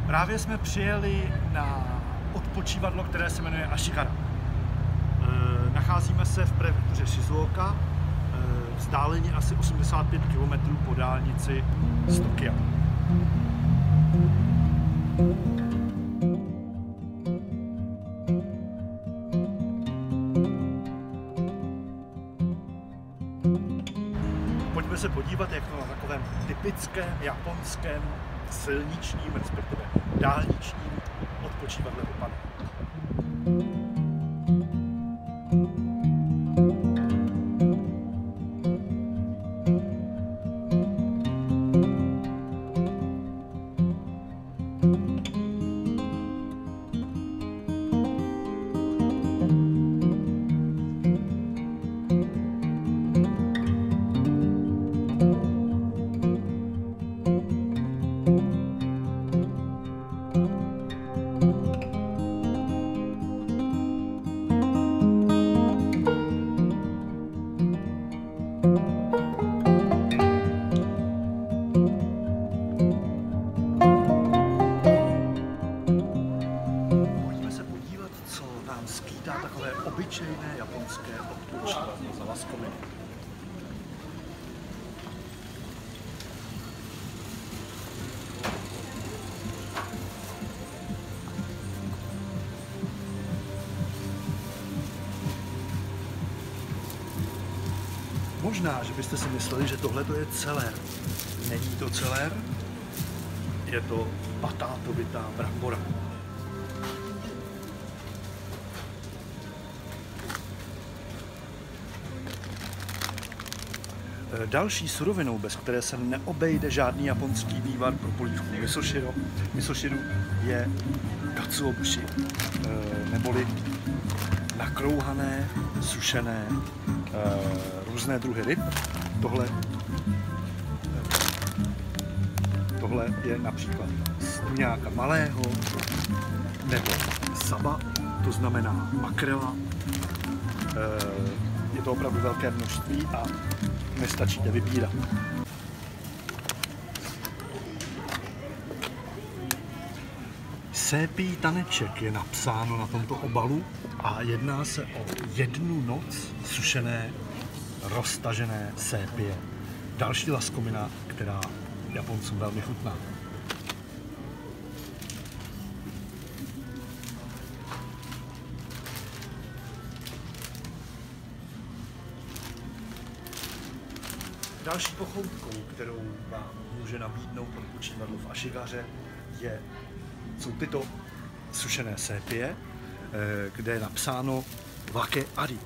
Právě jsme přijeli na odpočívadlo, které se jmenuje Ashigara. Nacházíme se v prefektuře Shizuoka, vzdálení asi 85 km po dálnici z Tokia. Pojďme se podívat, jak to na takovém typickém japonském silničním, respektive dálničním odpočívadle vypadá. Skýtá takové obyčejné japonské odpočívadlo za laskominy. Možná, že byste si mysleli, že tohle je celer. Není to celer, je to patátovitá brambora. Další surovinou, bez které se neobejde žádný japonský vývar pro polívku misoširu, je katsuobushi, neboli nakrouhané, sušené různé druhy ryb. Tohle je například z tuňáka malého, nebo saba, to znamená makrela. Je to opravdu velké množství a nestačíte vybírat. Sépí taneček je napsáno na tomto obalu a jedná se o 1 noc sušené, roztažené sépie. Další laskomina, která Japoncům velmi chutná. Další pochoutkou, kterou vám může nabídnout odpočívadlo v Ashigaře, jsou tyto sušené sépie, kde je napsáno wake ari.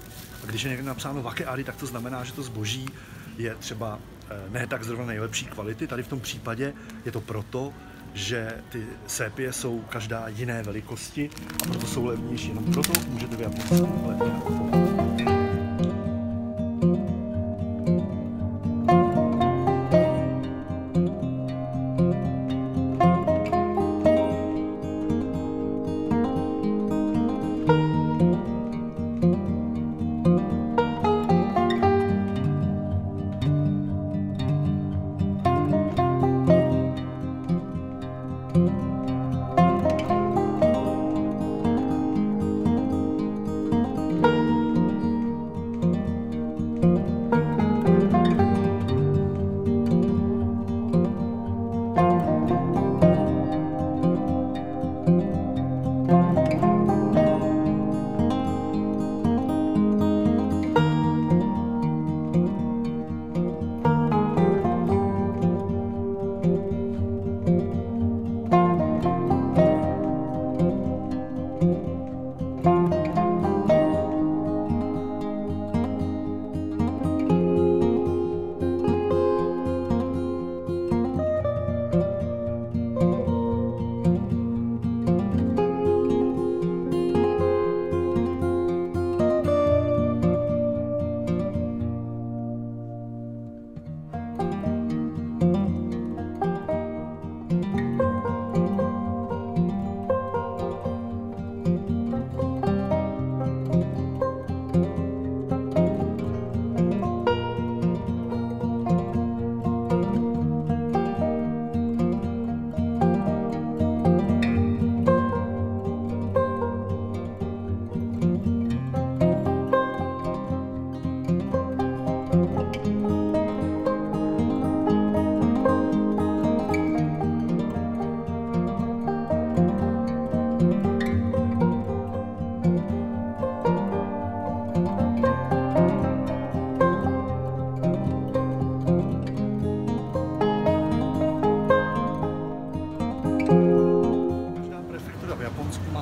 A když je někde napsáno wake ari, tak to znamená, že to zboží je třeba ne tak zrovna nejlepší kvality. Tady v tom případě je to proto, že ty sépie jsou každá jiné velikosti a proto jsou levnější. Jenom proto můžete v Japonsku levně nakupovat.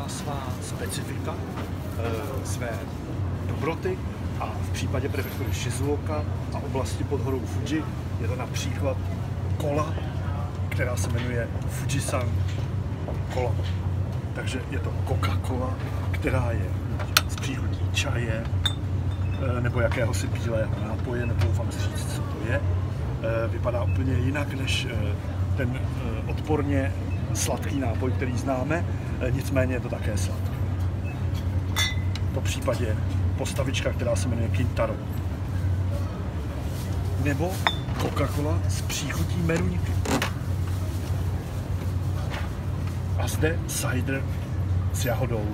svá specifika, své dobroty a v případě prefektury Shizuoka a oblasti pod horou Fuji je to například kola, která se jmenuje Fujisan kola. Takže je to Coca-Cola, která je z příchutí čaje nebo jakéhosi bílého nápoje, nedoufám si říct, co to je. Vypadá úplně jinak než ten odporně sladký nápoj, který známe, nicméně je to také sladké. V tom případě postavička, která se jmenuje Kintaro. Nebo Coca-Cola s příchutí meruňky. A zde cider s jahodou.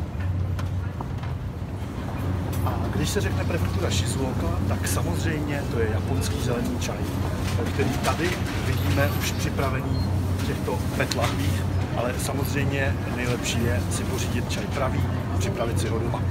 A když se řekne prefektura Shizuoka, tak samozřejmě to je japonský zelený čaj, který tady vidíme už připravený v těchto PET lahvích, ale samozřejmě nejlepší je si pořídit čaj pravý a připravit si ho doma.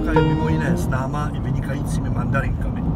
Je mimo jiné známá i vynikajícími mandarinkami.